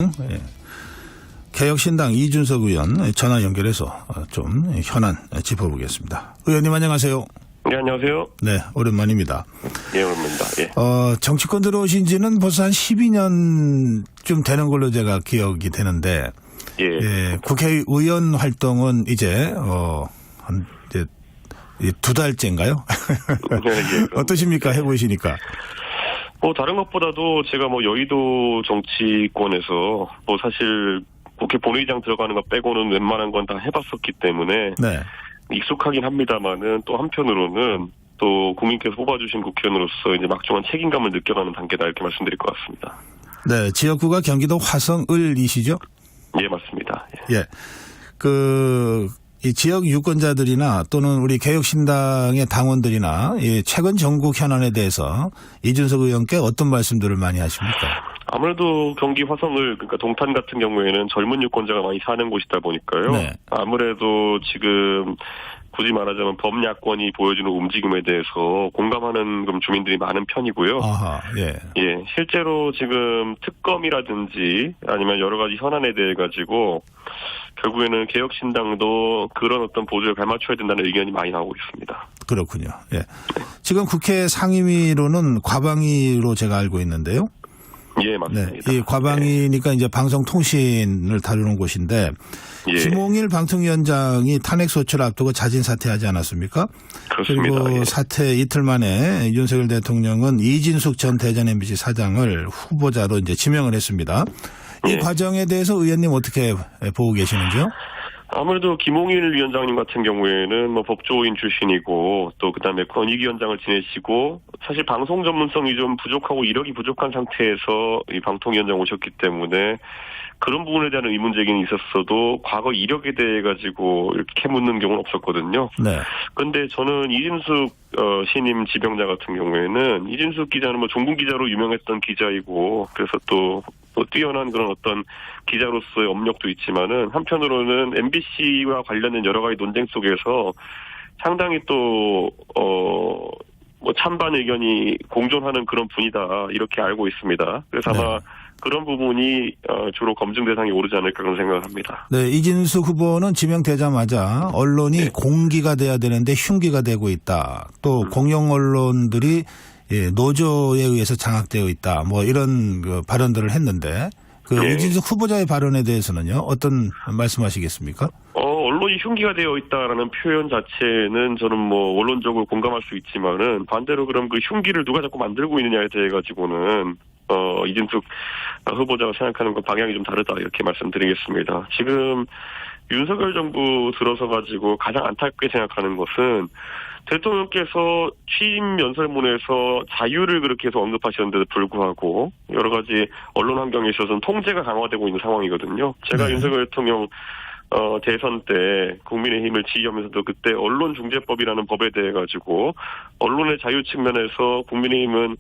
예. 개혁신당 이준석 의원 전화 연결해서 좀 현안 짚어보겠습니다. 의원님 안녕하세요. 네, 안녕하세요. 네, 오랜만입니다. 예, 오랜만입니다. 예. 정치권 들어오신 지는 벌써 한 12년쯤 되는 걸로 제가 기억이 되는데, 예. 국회의원 활동은 이제 두 달째인가요? 예. 어떠십니까? 해보시니까. 다른 것보다도 제가 여의도 정치권에서 사실 국회 본회의장 들어가는 것 빼고는 웬만한 건 다 해봤었기 때문에 네. 익숙하긴 합니다만은 또 한편으로는 또 국민께서 뽑아주신 국회의원으로서 이제 막중한 책임감을 느껴가는 단계다 이렇게 말씀드릴 것 같습니다. 네, 지역구가 경기도 화성을이시죠? 예, 맞습니다. 예. 이 지역 유권자들이나 또는 우리 개혁신당의 당원들이나 이 최근 전국 현안에 대해서 이준석 의원께 어떤 말씀들을 많이 하십니까? 아무래도 경기 화성을 그러니까 동탄 같은 경우에는 젊은 유권자가 많이 사는 곳이다 보니까요. 네. 아무래도 지금 굳이 말하자면 범야권이 보여주는 움직임에 대해서 공감하는 주민들이 많은 편이고요. 아하, 예. 예, 실제로 지금 특검이라든지 아니면 여러 가지 현안에 대해 가지고 결국에는 개혁신당도 그런 어떤 보조에 발맞춰야 된다는 의견이 많이 나오고 있습니다. 그렇군요. 예. 지금 국회 상임위로는 과방위로 제가 알고 있는데요. 예, 맞습니다. 네, 이 과방위니까 이제 방송통신을 다루는 곳인데 예. 김홍일 방통위원장이 탄핵 소추를 앞두고 자진 사퇴하지 않았습니까? 그렇습니다. 그리고 예. 사퇴 이틀 만에 윤석열 대통령은 이진숙 전 대전 MBC 사장을 후보자로 이제 지명을 했습니다. 이 예. 과정에 대해서 의원님 어떻게 보고 계시는지요? 아무래도 김홍일 위원장님 같은 경우에는 법조인 출신이고 또 그다음에 권익위원장을 지내시고 사실 방송 전문성이 좀 부족하고 이력이 부족한 상태에서 이 방통위원장 오셨기 때문에 그런 부분에 대한 의문 제기는 있었어도 과거 이력에 대해 가지고 이렇게 묻는 경우는 없었거든요. 네. 그런데 저는 이진숙 신임 지병자 같은 경우에는 이진숙 기자는 종군 기자로 유명했던 기자이고 그래서 또 뛰어난 그런 어떤 기자로서의 업력도 있지만은 한편으로는 MBC와 관련된 여러 가지 논쟁 속에서 상당히 또 찬반 의견이 공존하는 그런 분이다 이렇게 알고 있습니다. 그래서 아마 네. 그런 부분이 주로 검증 대상에 오르지 않을까 그런 생각을 합니다. 네, 이진숙 후보는 지명되자마자 언론이 네. 공기가 돼야 되는데 흉기가 되고 있다. 또 공영 언론들이 노조에 의해서 장악되어 있다. 이런 발언들을 했는데 네. 이진숙 후보자의 발언에 대해서는요. 어떤 말씀하시겠습니까? 언론이 흉기가 되어 있다라는 표현 자체는 저는 원론적으로 공감할 수 있지만은 반대로 그럼 그 흉기를 누가 자꾸 만들고 있느냐에 대해 가지고는 이진숙 후보자가 생각하는 건 방향이 좀 다르다 이렇게 말씀드리겠습니다. 지금 윤석열 정부 들어서 가지고 가장 안타깝게 생각하는 것은 대통령께서 취임 연설문에서 자유를 그렇게 해서 언급하셨는데도 불구하고 여러 가지 언론 환경에 있어서는 통제가 강화되고 있는 상황이거든요. 제가 네. 윤석열 대통령 대선 때 국민의힘을 지휘하면서도 그때 언론중재법이라는 법에 대해 가지고 언론의 자유 측면에서 국민의힘은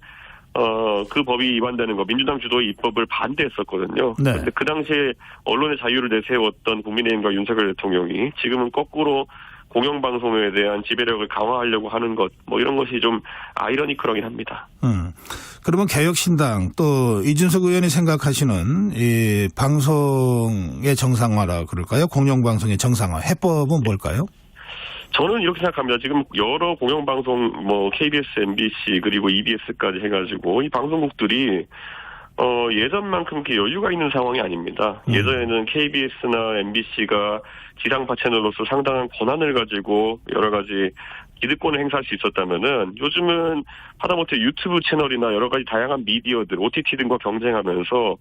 그 법이 위반되는 거 민주당 주도의 입법을 반대했었거든요. 네. 그런데 그 당시에 언론의 자유를 내세웠던 국민의힘과 윤석열 대통령이 지금은 거꾸로 공영방송에 대한 지배력을 강화하려고 하는 것 이런 것이 좀 아이러니컬하긴 합니다. 그러면 개혁신당 또 이준석 의원이 생각하시는 이 방송의 정상화라 그럴까요? 공영방송의 정상화 해법은 뭘까요? 저는 이렇게 생각합니다. 지금 여러 공영방송 KBS, MBC 그리고 EBS까지 해가지고 이 방송국들이 예전만큼 그렇게 여유가 있는 상황이 아닙니다. 예전에는 KBS나 MBC가 지상파 채널로서 상당한 권한을 가지고 여러 가지 기득권을 행사할 수 있었다면은 요즘은 하다못해 유튜브 채널이나 여러 가지 다양한 미디어들, OTT 등과 경쟁하면서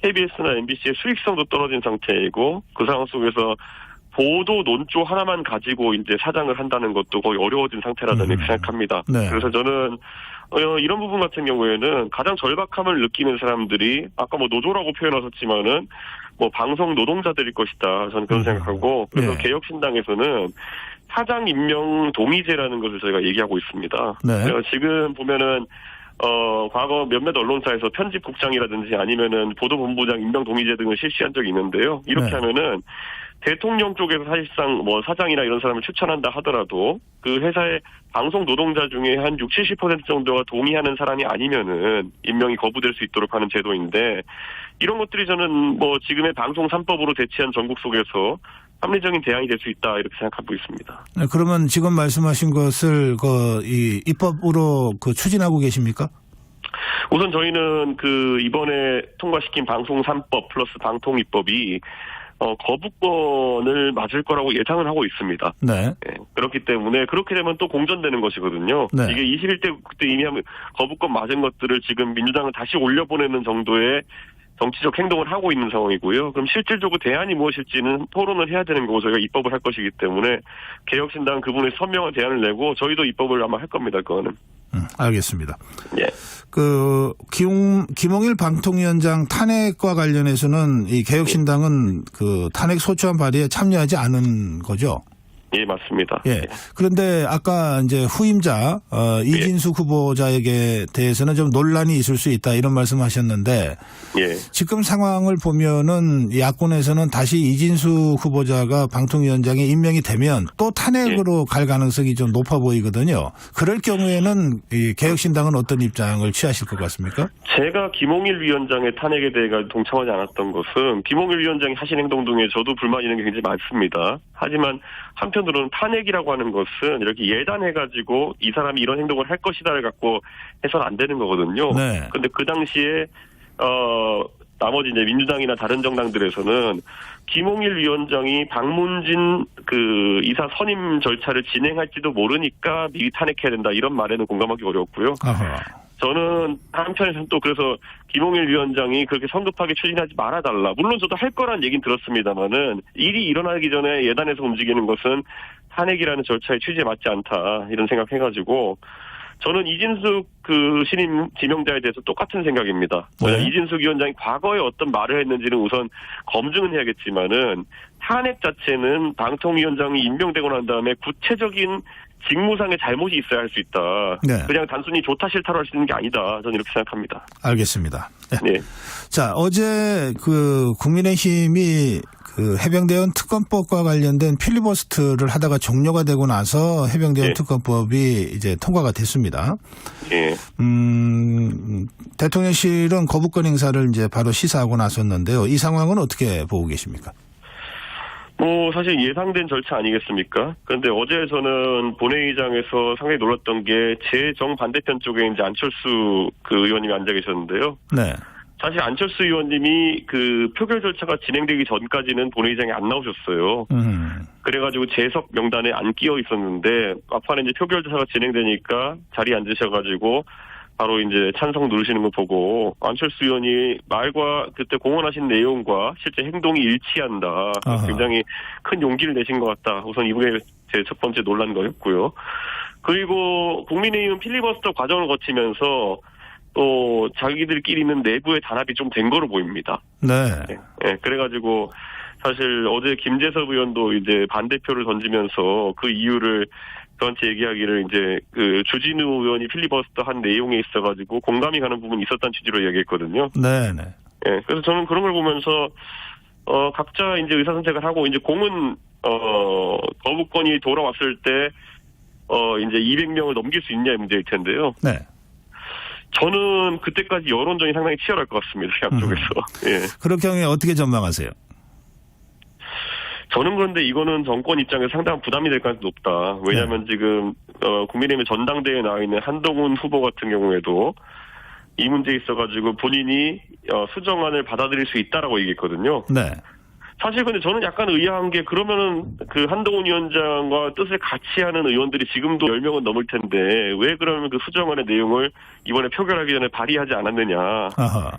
KBS나 MBC의 수익성도 떨어진 상태이고 그 상황 속에서 보도 논조 하나만 가지고 이제 사장을 한다는 것도 거의 어려워진 상태라는 생각합니다. 네. 그래서 저는 이런 부분 같은 경우에는 가장 절박함을 느끼는 사람들이 아까 노조라고 표현하셨지만은 방송 노동자들일 것이다. 저는 그런 생각하고 그래서 네. 개혁신당에서는 사장 임명 동의제라는 것을 저희가 얘기하고 있습니다. 네. 지금 보면은 과거 몇몇 언론사에서 편집국장이라든지 아니면은 보도본부장 임명동의제 등을 실시한 적이 있는데요. 이렇게 네. 하면은 대통령 쪽에서 사실상 뭐 사장이나 이런 사람을 추천한다 하더라도 그 회사의 방송 노동자 중에 한 60, 70% 정도가 동의하는 사람이 아니면은 임명이 거부될 수 있도록 하는 제도인데 이런 것들이 저는 뭐 지금의 방송 3법으로 대치한 전국 속에서 합리적인 대안이 될 수 있다 이렇게 생각하고 있습니다. 네, 그러면 지금 말씀하신 것을 이 입법으로 추진하고 계십니까? 우선 저희는 이번에 통과시킨 방송 3법 플러스 방통 입법이 거부권을 맞을 거라고 예상을 하고 있습니다. 네. 예, 그렇기 때문에 그렇게 되면 또 공전되는 것이거든요. 네. 이게 21대 그때 이미 거부권 맞은 것들을 지금 민주당은 다시 올려보내는 정도의 정치적 행동을 하고 있는 상황이고요. 그럼 실질적으로 대안이 무엇일지는 토론을 해야 되는 거고 저희가 입법을 할 것이기 때문에 개혁신당은 그분에 선명한 대안을 내고 저희도 입법을 아마 할 겁니다. 그거는. 알겠습니다. 예. 김홍일 방통위원장 탄핵과 관련해서는 이 개혁신당은 탄핵 소추안 발의에 참여하지 않은 거죠? 예, 맞습니다. 예. 그런데 아까 이제 후임자 이진숙 후보자에게 대해서는 좀 논란이 있을 수 있다 이런 말씀하셨는데 예. 지금 상황을 보면은 야권에서는 다시 이진숙 후보자가 방통위원장에 임명이 되면 또 탄핵으로 갈 가능성이 좀 높아 보이거든요. 그럴 경우에는 이 개혁신당은 어떤 입장을 취하실 것 같습니까? 제가 김홍일 위원장의 탄핵에 대해 동참하지 않았던 것은 김홍일 위원장이 하신 행동 중에 저도 불만 있는 게 굉장히 많습니다. 하지만 한편으로는 탄핵이라고 하는 것은 이렇게 예단해가지고 이 사람이 이런 행동을 할 것이다를 갖고 해서는 안 되는 거거든요. 네. 근데 그 당시에 나머지 이제 민주당이나 다른 정당들에서는 김홍일 위원장이 박문진 이사 선임 절차를 진행할지도 모르니까 미리 탄핵해야 된다 이런 말에는 공감하기 어렵고요. 아하. 저는 한편에서는 또 그래서 김홍일 위원장이 그렇게 성급하게 추진하지 말아달라. 물론 저도 할 거란 얘기는 들었습니다만은 일이 일어나기 전에 예단해서 움직이는 것은 탄핵이라는 절차의 취지에 맞지 않다 이런 생각해가지고 저는 이진숙 신임 지명자에 대해서 똑같은 생각입니다. 네. 이진숙 위원장이 과거에 어떤 말을 했는지는 우선 검증은 해야겠지만은 탄핵 자체는 방통위원장이 임명되고 난 다음에 구체적인 직무상의 잘못이 있어야 할 수 있다. 네. 그냥 단순히 좋다 싫다로 할 수 있는 게 아니다. 저는 이렇게 생각합니다. 알겠습니다. 네. 네. 자, 어제 국민의힘이 해병대원 특검법과 관련된 필리버스트를 하다가 종료가 되고 나서 해병대원 네. 특검법이 이제 통과가 됐습니다. 예. 대통령실은 거부권 행사를 이제 바로 시사하고 나섰는데요. 이 상황은 어떻게 보고 계십니까? 사실 예상된 절차 아니겠습니까? 그런데 어제 저는 본회의장에서 상당히 놀랐던 게 제 정반대편 쪽에 이제 안철수 의원님이 앉아 계셨는데요. 네. 사실 안철수 의원님이 표결 절차가 진행되기 전까지는 본회의장에 안 나오셨어요. 그래가지고 재석 명단에 안 끼어 있었는데 막판에 이제 표결 절차가 진행되니까 자리에 앉으셔가지고 바로 이제 찬성 누르시는 거 보고 안철수 의원이 말과 그때 공언하신 내용과 실제 행동이 일치한다. 아하. 굉장히 큰 용기를 내신 것 같다. 우선 이게 제 첫 번째 논란 거였고요. 그리고 국민의힘은 필리버스터 과정을 거치면서 또 자기들끼리는 내부의 단합이 좀 된 거로 보입니다. 네. 네, 그래가지고 사실 어제 김재섭 의원도 이제 반대표를 던지면서 그 이유를 저한테 얘기하기를 이제 주진우 의원이 필리버스터 한 내용에 있어가지고 공감이 가는 부분이 있었다는 취지로 얘기했거든요. 네네. 예, 그래서 저는 그런 걸 보면서 각자 이제 의사선택을 하고 이제 공은 거부권이 돌아왔을 때 이제 200명을 넘길 수 있냐의 문제일 텐데요. 네. 저는 그때까지 여론전이 상당히 치열할 것 같습니다. 양쪽에서. 예. 그럴 경우에 어떻게 전망하세요? 저는 그런데 이거는 정권 입장에서 상당한 부담이 될 가능성이 높다. 왜냐하면 지금 국민의힘 전당대회에 나와 있는 한동훈 후보 같은 경우에도 이 문제에 있어가지고 본인이 수정안을 받아들일 수 있다라고 얘기했거든요. 네. 사실 근데 저는 약간 의아한 게 그러면은 한동훈 위원장과 뜻을 같이 하는 의원들이 지금도 10명은 넘을 텐데 왜 그러면 수정안의 내용을 이번에 표결하기 전에 발의하지 않았느냐. 아하.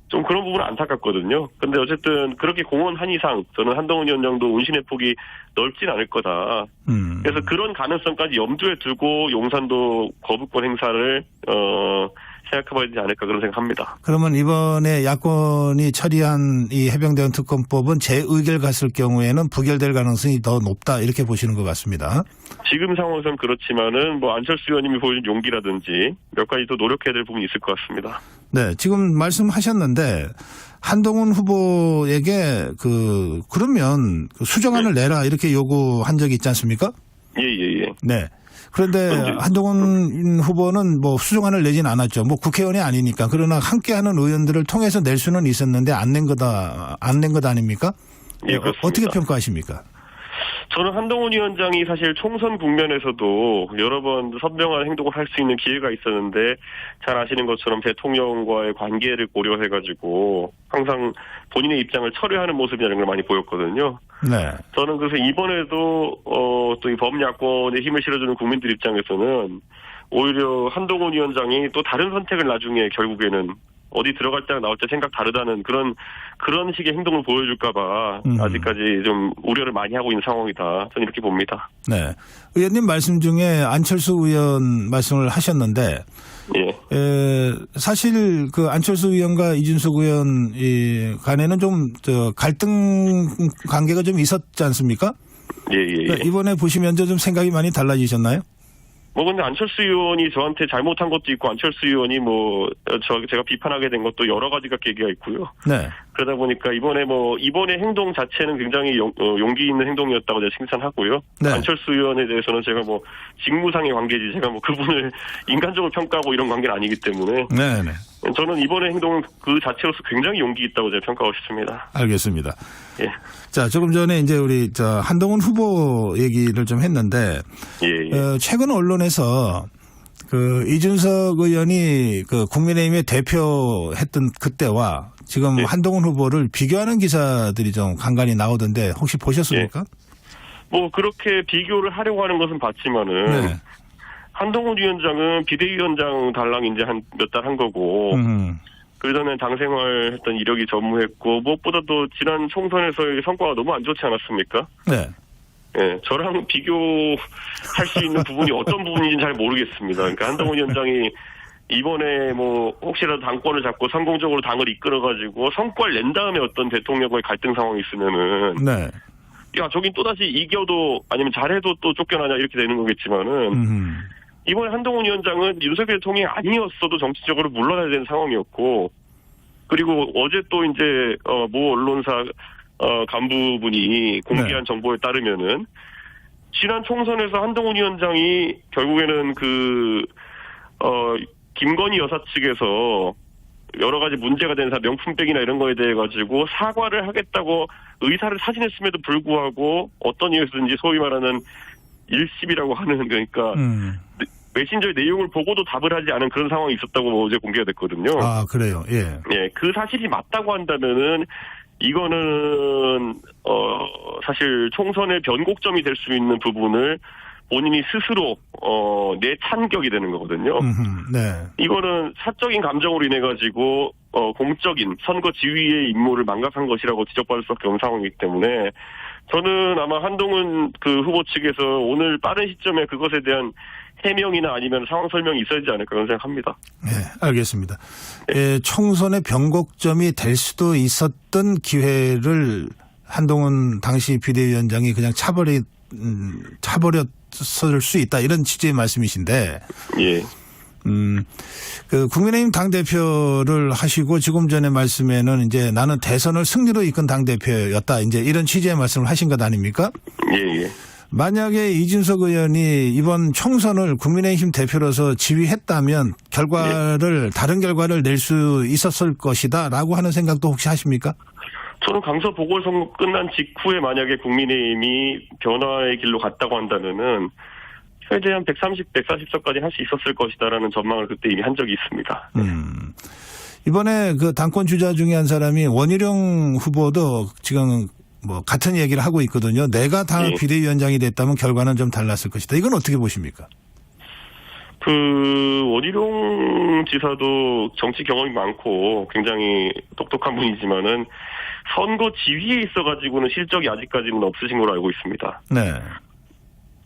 좀 그런 부분은 안타깝거든요. 근데 어쨌든 그렇게 공언한 이상 저는 한동훈 위원장도 운신의 폭이 넓진 않을 거다. 그래서 그런 가능성까지 염두에 두고 용산도 거부권 행사를 생각해봐야 되지 않을까 그런 생각합니다. 그러면 이번에 야권이 처리한 이 해병대원 특검법은 재의결 갔을 경우에는 부결될 가능성이 더 높다 이렇게 보시는 것 같습니다. 지금 상황에서는 그렇지만은 뭐 안철수 의원님이 보여준 용기라든지 몇 가지 더 노력해야 될 부분이 있을 것 같습니다. 네, 지금 말씀하셨는데 한동훈 후보에게 그러면 수정안을 내라 이렇게 요구한 적이 있지 않습니까? 예. 네. 그런데 한동훈 후보는 뭐 수정안을 내진 않았죠. 뭐 국회의원이 아니니까. 그러나 함께하는 의원들을 통해서 낼 수는 있었는데 안 낸 것 아닙니까? 예, 그렇습니다. 어떻게 평가하십니까? 저는 한동훈 위원장이 사실 총선 국면에서도 여러 번 선명한 행동을 할 수 있는 기회가 있었는데 잘 아시는 것처럼 대통령과의 관계를 고려해가지고 항상 본인의 입장을 철회하는 모습이라는 걸 많이 보였거든요. 네. 저는 그래서 이번에도 또 이 범야권에 힘을 실어주는 국민들 입장에서는 오히려 한동훈 위원장이 또 다른 선택을 나중에 결국에는 어디 들어갈 때랑 나올 때 생각 다르다는 그런 식의 행동을 보여줄까봐 아직까지 좀 우려를 많이 하고 있는 상황이다. 저는 이렇게 봅니다. 네. 의원님 말씀 중에 안철수 의원 말씀을 하셨는데, 사실 그 안철수 의원과 이준석 의원 간에는 좀 갈등 관계가 좀 있었지 않습니까? 예. 이번에 보시면서 좀 생각이 많이 달라지셨나요? 근데 안철수 의원이 저한테 잘못한 것도 있고, 안철수 의원이 제가 비판하게 된 것도 여러 가지가 계기가 있고요. 네. 그러다 보니까 이번에 행동 자체는 굉장히 용기 있는 행동이었다고 제가 칭찬하고요. 네. 안철수 의원에 대해서는 제가 직무상의 관계지, 제가 그분을 인간적으로 평가하고 이런 관계는 아니기 때문에. 네네. 저는 이번에 행동은 그 자체로서 굉장히 용기 있다고 제가 평가하고 싶습니다. 알겠습니다. 예. 자, 조금 전에 이제 우리 한동훈 후보 얘기를 좀 했는데, 최근 언론에서 이준석 의원이 국민의힘의 대표했던 그때와 지금 한동훈 후보를 비교하는 기사들이 좀 간간히 나오던데 혹시 보셨습니까? 그렇게 비교를 하려고 하는 것은 봤지만은. 네. 한동훈 위원장은 비대위원장 달랑 이제 몇 달 한 거고, 그전에 당 생활했던 이력이 전무했고, 무엇보다도 지난 총선에서의 성과가 너무 안 좋지 않았습니까? 네. 예, 저랑 비교할 수 있는 부분이 어떤 부분인지는 잘 모르겠습니다. 그러니까 한동훈 위원장이 이번에 혹시라도 당권을 잡고 성공적으로 당을 이끌어가지고 성과를 낸 다음에 어떤 대통령과의 갈등 상황이 있으면은, 네. 야, 저긴 또다시 이겨도 아니면 잘해도 또 쫓겨나냐 이렇게 되는 거겠지만은, 이번에 한동훈 위원장은 윤석열 대통령이 아니었어도 정치적으로 물러나야 되는 상황이었고, 그리고 어제 또 이제 모 언론사 간부분이 공개한 정보에 따르면은 지난 총선에서 한동훈 위원장이 결국에는 김건희 여사 측에서 여러 가지 문제가 된 명품백이나 이런 거에 대해 가지고 사과를 하겠다고 의사를 사진했음에도 불구하고 어떤 이유에서든지 소위 말하는 일십이라고 하는, 그러니까 메신저의 내용을 보고도 답을 하지 않은 그런 상황이 있었다고 어제 공개가 됐거든요. 아, 그래요. 예. 예, 그 사실이 맞다고 한다면은 이거는 사실 총선의 변곡점이 될 수 있는 부분을 본인이 스스로 내찬격이 되는 거거든요. 네. 이거는 사적인 감정으로 인해 가지고 공적인 선거 지휘의 임무를 망각한 것이라고 지적받을 수밖에 없는 상황이기 때문에 저는 아마 한동훈 후보 측에서 오늘 빠른 시점에 그것에 대한 해명이나 아니면 상황 설명이 있어야 되지 않을까 그런 생각합니다. 네, 알겠습니다. 총선의 변곡점이 될 수도 있었던 기회를 한동훈 당시 비대위원장이 그냥 차버렸을 수 있다 이런 취지의 말씀이신데. 예. 국민의힘 당대표를 하시고 지금 전에 말씀에는 이제 나는 대선을 승리로 이끈 당대표였다. 이제 이런 취지의 말씀을 하신 것 아닙니까? 예. 만약에 이준석 의원이 이번 총선을 국민의힘 대표로서 지휘했다면 다른 결과를 낼 수 있었을 것이다라고 하는 생각도 혹시 하십니까? 저는 강서 보궐선거 끝난 직후에 만약에 국민의힘이 변화의 길로 갔다고 한다면은 최대한 130, 140석까지 할 수 있었을 것이다라는 전망을 그때 이미 한 적이 있습니다. 이번에 당권 주자 중에 한 사람이 원희룡 후보도 지금 같은 얘기를 하고 있거든요. 내가 당 비대위원장이 됐다면 결과는 좀 달랐을 것이다. 이건 어떻게 보십니까? 원희룡 지사도 정치 경험이 많고 굉장히 똑똑한 분이지만은 선거 지휘에 있어가지고는 실적이 아직까지는 없으신 걸로 알고 있습니다. 네.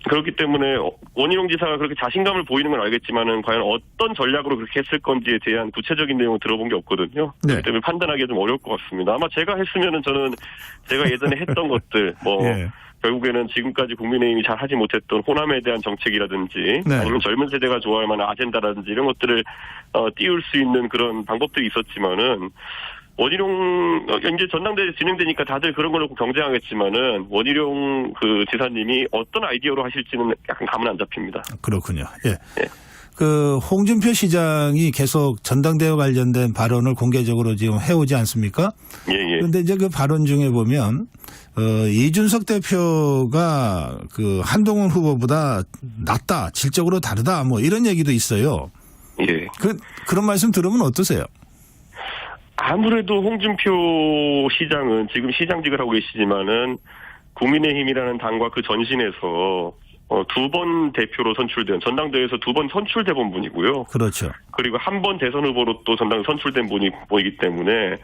그렇기 때문에 원희룡 지사가 그렇게 자신감을 보이는 건 알겠지만은 과연 어떤 전략으로 그렇게 했을 건지에 대한 구체적인 내용을 들어본 게 없거든요. 네. 그렇기 때문에 판단하기가 좀 어려울 것 같습니다. 아마 제가 했으면은 저는 제가 예전에 했던 것들 예. 결국에는 지금까지 국민의힘이 잘 하지 못했던 호남에 대한 정책이라든지 네. 아니면 젊은 세대가 좋아할 만한 아젠다라든지 이런 것들을 띄울 수 있는 그런 방법들이 있었지만은 원희룡 이제 전당대회 진행되니까 다들 그런 걸로 경쟁하겠지만은 원희룡 그 지사님이 어떤 아이디어로 하실지는 약간 감은 안 잡힙니다. 그렇군요. 예. 예. 그 홍준표 시장이 계속 전당대회 관련된 발언을 공개적으로 지금 해오지 않습니까? 예, 예. 그런데 이제 그 발언 중에 보면 이준석 대표가 그 한동훈 후보보다 낫다, 질적으로 다르다, 뭐 이런 얘기도 있어요. 예. 그런 말씀 들으면 어떠세요? 아무래도 홍준표 시장은 지금 시장직을 하고 계시지만은 국민의힘이라는 당과 그 전신에서 두 번 대표로 선출된 전당대회에서 두 번 선출돼 본 분이고요. 그렇죠. 그리고 한 번 대선 후보로 또 전당 선출된 분이기 때문에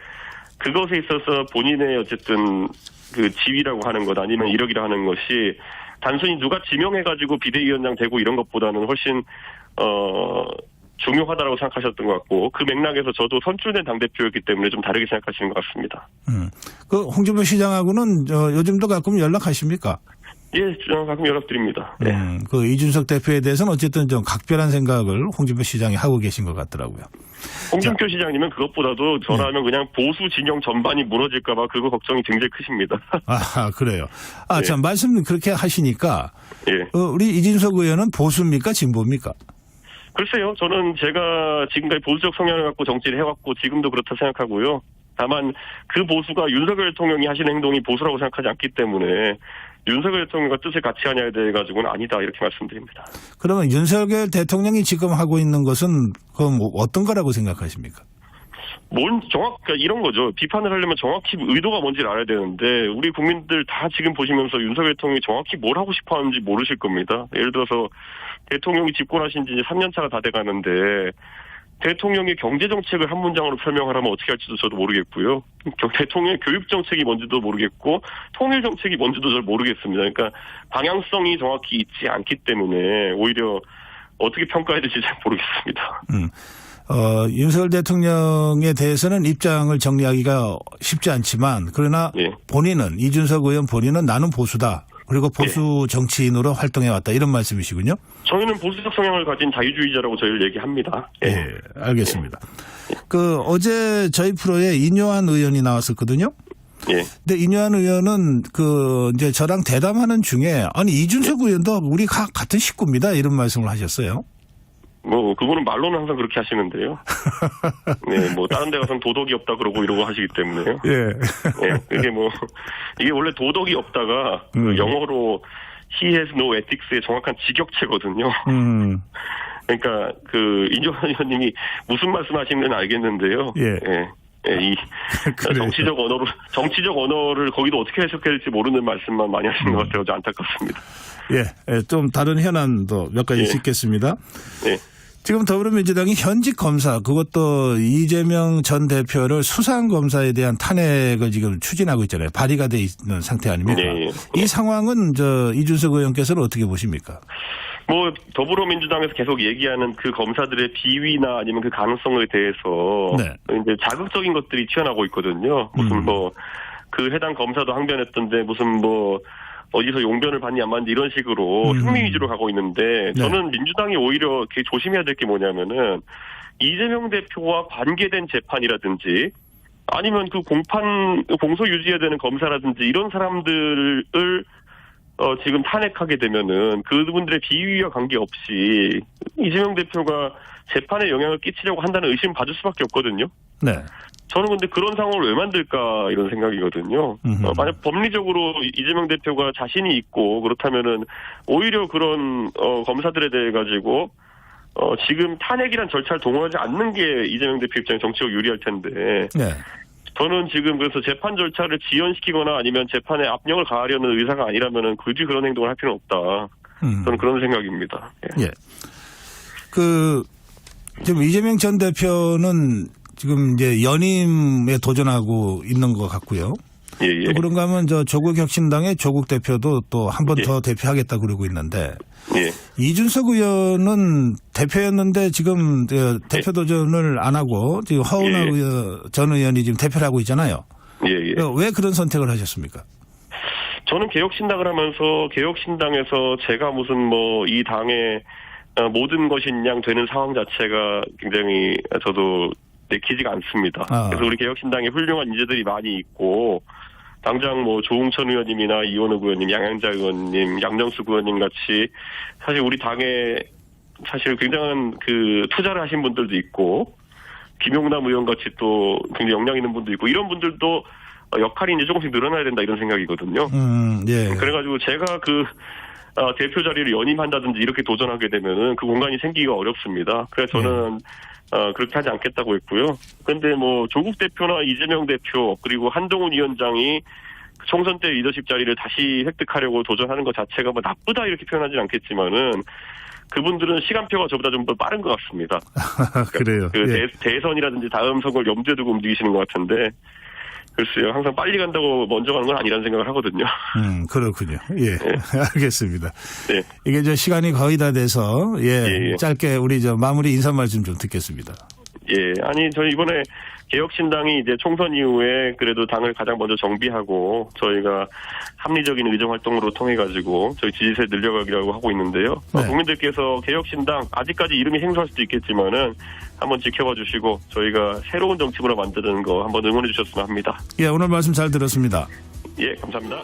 그것에 있어서 본인의 어쨌든 그 지위라고 하는 것 아니면 이력이라 하는 것이 단순히 누가 지명해가지고 비대위원장 되고 이런 것보다는 훨씬 중요하다고 생각하셨던 것 같고 그 맥락에서 저도 선출된 당대표였기 때문에 좀 다르게 생각하시는 것 같습니다. 그 홍준표 시장하고는 요즘도 가끔 연락하십니까? 예, 가끔 연락드립니다. 네. 그 이준석 대표에 대해서는 어쨌든 좀 각별한 생각을 홍준표 시장이 하고 계신 것 같더라고요. 홍준표 시장님은 그것보다도 저라면 그냥 보수 진영 전반이 무너질까봐 그거 걱정이 굉장히 크십니다. 아, 그래요. 네. 참 말씀 그렇게 하시니까 예. 우리 이준석 의원은 보수입니까, 진보입니까? 글쎄요, 저는 제가 지금까지 보수적 성향을 갖고 정치를 해왔고 지금도 그렇다 생각하고요. 다만 그 보수가 윤석열 대통령이 하시는 행동이 보수라고 생각하지 않기 때문에 윤석열 대통령과 뜻을 같이 하냐에 대해 가지고는 아니다 이렇게 말씀드립니다. 그러면 윤석열 대통령이 지금 하고 있는 것은 그럼 어떤 거라고 생각하십니까? 그러니까 이런 거죠. 비판을 하려면 정확히 의도가 뭔지를 알아야 되는데 우리 국민들 다 지금 보시면서 윤석열 대통령이 정확히 뭘 하고 싶어 하는지 모르실 겁니다. 예를 들어서 대통령이 집권하신 지 이제 3년차가 다 돼가는데 대통령이 경제정책을 한 문장으로 설명하라면 어떻게 할지도 저도 모르겠고요. 대통령의 교육정책이 뭔지도 모르겠고 통일정책이 뭔지도 잘 모르겠습니다. 그러니까 방향성이 정확히 있지 않기 때문에 오히려 어떻게 평가해야 될지 잘 모르겠습니다. 윤석열 대통령에 대해서는 입장을 정리하기가 쉽지 않지만 그러나 예. 본인은 이준석 의원 본인은 나는 보수다. 그리고 보수 정치인으로 활동해왔다. 이런 말씀이시군요. 저희는 보수적 성향을 가진 자유주의자라고 저희를 얘기합니다. 예. 예, 알겠습니다. 어제 저희 프로에 인요한 의원이 나왔었거든요. 예. 근데 인요한 의원은 이제 저랑 대담하는 중에 아니 이준석 의원도 우리 같은 식구입니다. 이런 말씀을 하셨어요. 그거는 말로는 항상 그렇게 하시는데요. 네, 다른 데 가서는 도덕이 없다 그러고 이러고 하시기 때문에요. 예. 네, 이게 원래 도덕이 없다가 영어로 he has no ethics의 정확한 직역체거든요. 그러니까 인조한 의원님이 무슨 말씀하시는지는 알겠는데요. 예. 이 정치적 언어를 거기도 어떻게 해석해야 될지 모르는 말씀만 많이 하시는 것 같아서 안타깝습니다. 예, 좀 다른 현안도 몇 가지 짚겠습니다. 예. 지금 더불어민주당이 현직 검사 그것도 이재명 전 대표를 수상 검사에 대한 탄핵을 지금 추진하고 있잖아요. 발의가 돼 있는 상태 아닙니까? 네. 이 상황은 이준석 의원께서는 어떻게 보십니까? 더불어민주당에서 계속 얘기하는 그 검사들의 비위나 아니면 그 가능성에 대해서 네. 이제 자극적인 것들이 튀어나오고 있거든요. 무슨 그 해당 검사도 항변했던데 무슨 어디서 용변을 받니 안 받니 이런 식으로 흥미 위주로 가고 있는데 저는 민주당이 오히려 조심해야 될 게 뭐냐면은 이재명 대표와 관계된 재판이라든지 아니면 그 공소 유지해야 되는 검사라든지 이런 사람들을 지금 탄핵하게 되면은 그분들의 비위와 관계없이 이재명 대표가 재판에 영향을 끼치려고 한다는 의심 받을 수밖에 없거든요. 네. 저는 근데 그런 상황을 왜 만들까 이런 생각이거든요. 만약 법리적으로 이재명 대표가 자신이 있고 그렇다면은 오히려 그런 검사들에 대해 가지고 지금 탄핵이란 절차를 동원하지 않는 게 이재명 대표 입장에 정치적 유리할 텐데. 네. 저는 지금 그래서 재판 절차를 지연시키거나 아니면 재판에 압력을 가하려는 의사가 아니라면은 굳이 그런 행동을 할 필요는 없다. 저는 그런 생각입니다. 예. 지금 이재명 전 대표는 지금 이제 연임에 도전하고 있는 것 같고요. 예, 예. 또 그런가 하면 조국 혁신당의 조국 대표도 또 한 번 더 대표하겠다 그러고 있는데 예. 이준석 의원은 대표였는데 지금 대표 도전을 안 하고 지금 허은하 전 의원이 지금 대표를 하고 있잖아요. 예, 예. 왜 그런 선택을 하셨습니까? 저는 개혁신당을 하면서 개혁신당에서 제가 무슨 뭐 이 당의 모든 것이 양 되는 상황 자체가 굉장히 저도 내키지가 않습니다. 그래서 우리 개혁신당에 훌륭한 인재들이 많이 있고 당장 뭐 조웅천 의원님이나 이원욱 의원님, 양양자 의원님, 양정숙 의원님 같이 사실 우리 당에 사실 굉장한 그 투자를 하신 분들도 있고 김용남 의원 같이 또 굉장히 역량 있는 분도 있고 이런 분들도 역할이 이제 조금씩 늘어나야 된다 이런 생각이거든요. 예. 그래가지고 제가 대표 자리를 연임한다든지 이렇게 도전하게 되면은 그 공간이 생기기가 어렵습니다. 그래서 저는 그렇게 하지 않겠다고 했고요. 그런데 뭐 조국 대표나 이재명 대표 그리고 한동훈 위원장이 총선 때 리더십 자리를 다시 획득하려고 도전하는 것 자체가 뭐 나쁘다 이렇게 표현하지는 않겠지만은 그분들은 시간표가 저보다 좀 더 빠른 것 같습니다. 그래요. 대선이라든지 다음 선거를 염두에 두고 움직이시는 것 같은데 글쎄요. 항상 빨리 간다고 먼저 가는 건 아니라는 생각을 하거든요. 그렇군요. 예. 네. 알겠습니다. 네. 이게 시간이 거의 다 돼서 짧게 우리 마무리 인사 말씀 좀 듣겠습니다. 예. 아니, 저희 이번에 개혁신당이 이제 총선 이후에 그래도 당을 가장 먼저 정비하고 저희가 합리적인 의정 활동으로 통해가지고 저희 지지세 늘려가기라고 하고 있는데요. 네. 국민들께서 개혁신당 아직까지 이름이 생소할 수도 있겠지만은 한번 지켜봐 주시고 저희가 새로운 정치문화 만드는 거 한번 응원해 주셨으면 합니다. 예, 오늘 말씀 잘 들었습니다. 예, 감사합니다.